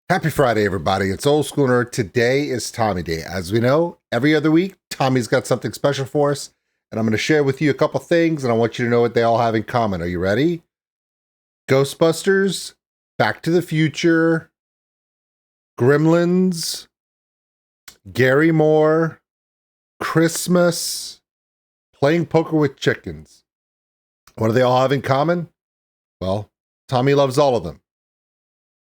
Happy Friday, everybody. It's Old School Nerd. Today is Tommy Day. As we know, every other week, Tommy's got something special for us, and I'm going to share with you a couple things, and I want you to know what they all have in common. Are you ready? Ghostbusters, Back to the Future, Gremlins, Gary Moore, Christmas, playing poker with chickens. What do they all have in common? Well, Tommy loves all of them.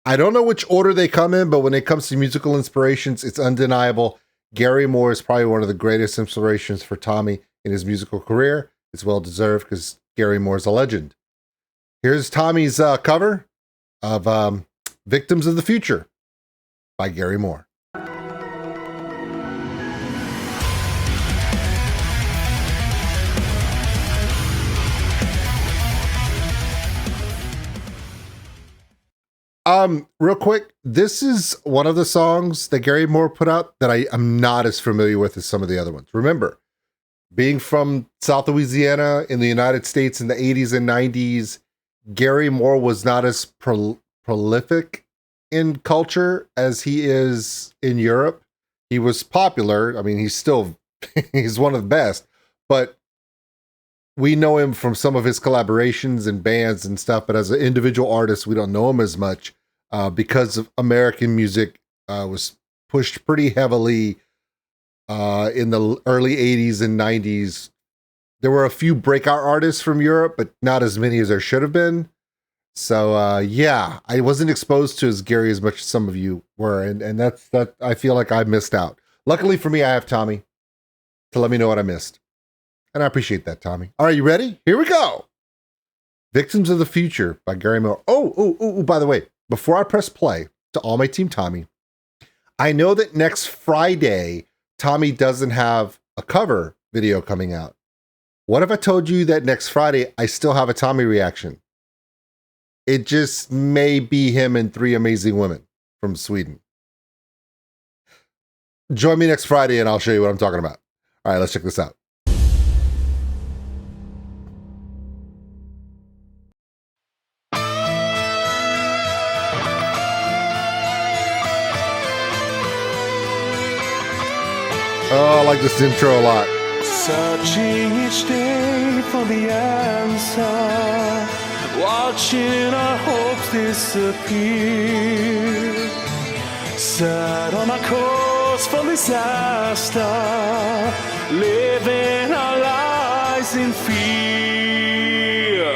I don't know which order they come in, but when it comes to musical inspirations, it's undeniable. Gary Moore is probably one of the greatest inspirations for Tommy in his musical career. It's well deserved because Gary Moore is a legend. Here's Tommy's cover of Victims of the Future by Gary Moore. Real quick, this is one of the songs that Gary Moore put out that I am not as familiar with as some of the other ones. Remember, being from South Louisiana in the United States in the 80s and 90s, Gary Moore was not as prolific in culture as he is in Europe. He was popular. I mean, he's one of the best, but we know him from some of his collaborations and bands and stuff, but as an individual artist, we don't know him as much because of American music was pushed pretty heavily in the early 80s and 90s. There were a few breakout artists from Europe, but not as many as there should have been. So yeah, I wasn't exposed to Gary as much as some of you were, and that's I feel like I missed out. Luckily for me, I have Tommy to let me know what I missed. And I appreciate that, Tommy. All right, you ready? Here we go. Victims of the Future by Gary Moore. Oh, by the way, before I press play to all my team Tommy, I know that next Friday, Tommy doesn't have a cover video coming out. What if I told you that next Friday, I still have a Tommy reaction? It just may be him and three amazing women from Sweden. Join me next Friday and I'll show you what I'm talking about. All right, let's check this out. Oh, I like this intro a lot. Searching each day for the answer, watching our hopes disappear. Set on a course for disaster, living our lives in fear.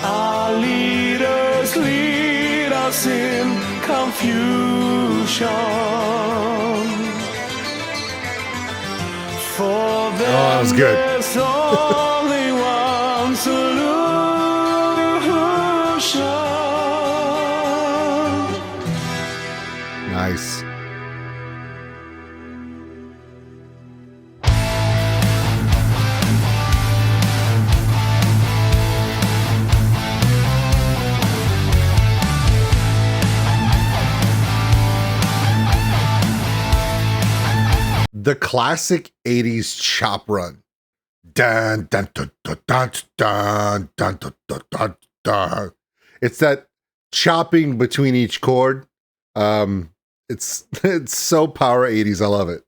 Our leaders lead us in confusion. That was good. There's only one solution. Nice. The classic 80s chop run. Dun, dun, dun, dun, dun, dun, dun, dun, dun, dun, dun. It's that chopping between each chord. It's so power 80s. I love it.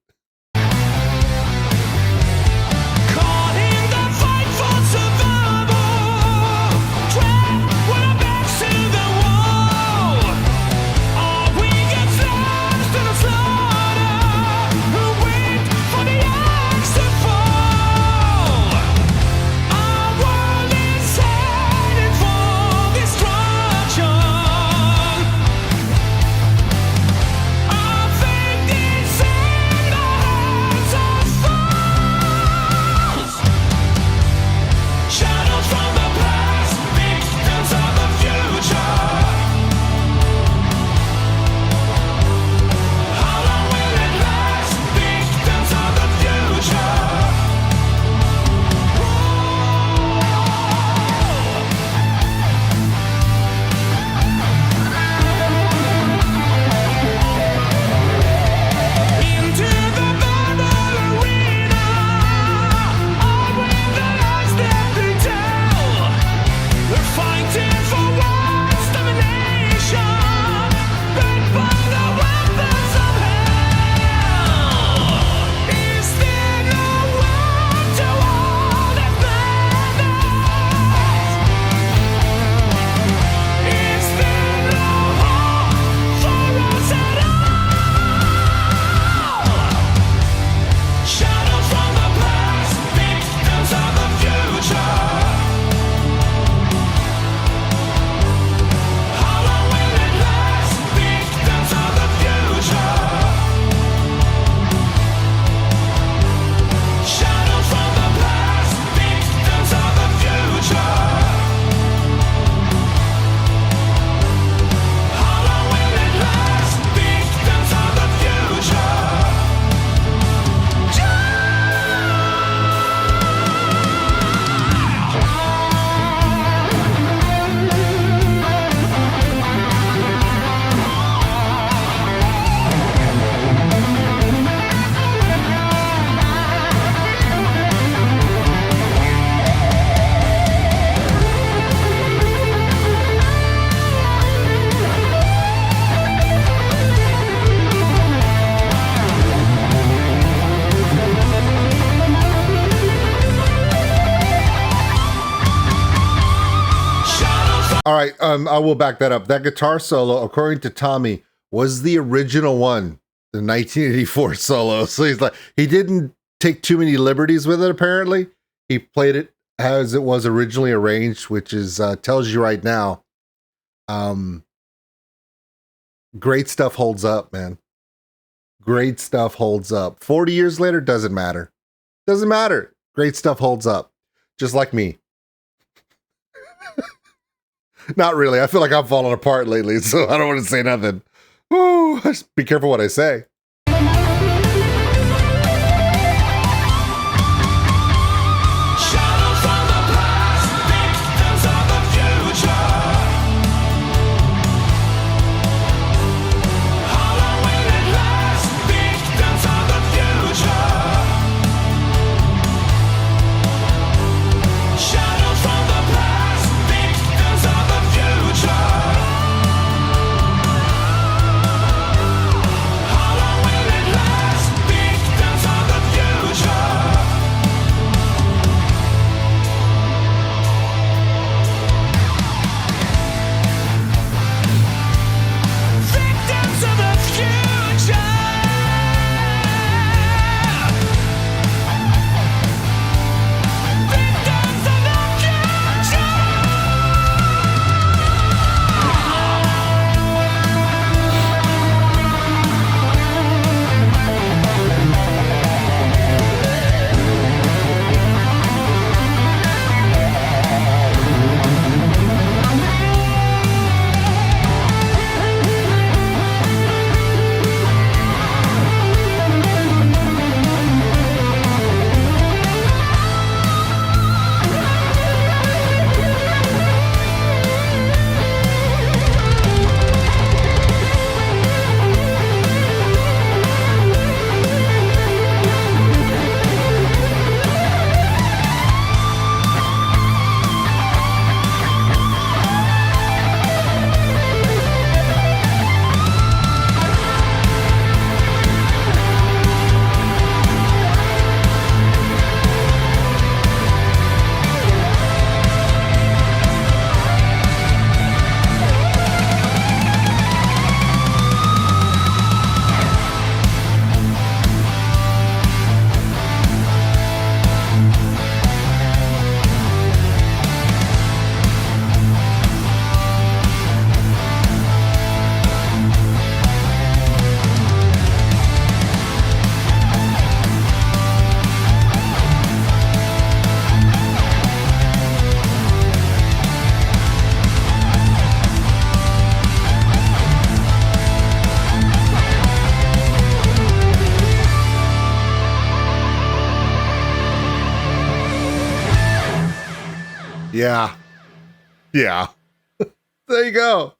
I will back that up. That guitar solo, according to Tommy, was the original one, the 1984 solo. So he's like, he didn't take too many liberties with it, apparently. He played it as it was originally arranged, which is tells you right now. Great stuff holds up, man. Great stuff holds up. 40 years later, doesn't matter. Doesn't matter. Great stuff holds up. Just like me. Not really. I feel like I'm falling apart lately, so I don't want to say nothing. Ooh, just be careful what I say. Yeah. Yeah. There you go.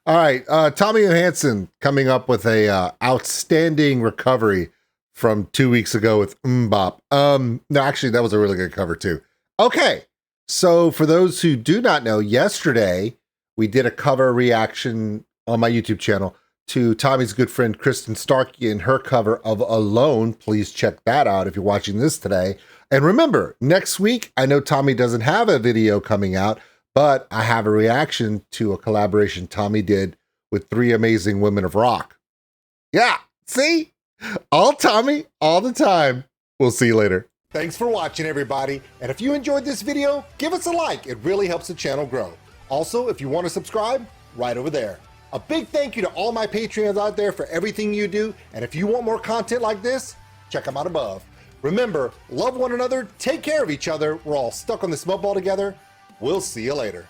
All right. Tommy Johansson coming up with a outstanding recovery from 2 weeks ago with Mbop. No, actually, that was a really good cover too. Okay. So for those who do not know, yesterday we did a cover reaction on my YouTube channel to Tommy's good friend Kristen Starkey and her cover of Alone. Please check that out if you're watching this today. And remember, next week, I know Tommy doesn't have a video coming out, but I have a reaction to a collaboration Tommy did with 3 amazing women of rock. Yeah, see? All Tommy, all the time. We'll see you later. Thanks for watching, everybody. And if you enjoyed this video, give us a like. It really helps the channel grow. Also, if you want to subscribe, right over there. A big thank you to all my Patreons out there for everything you do. And if you want more content like this, check them out above. Remember, love one another, take care of each other. We're all stuck on this smoke ball together. We'll see you later.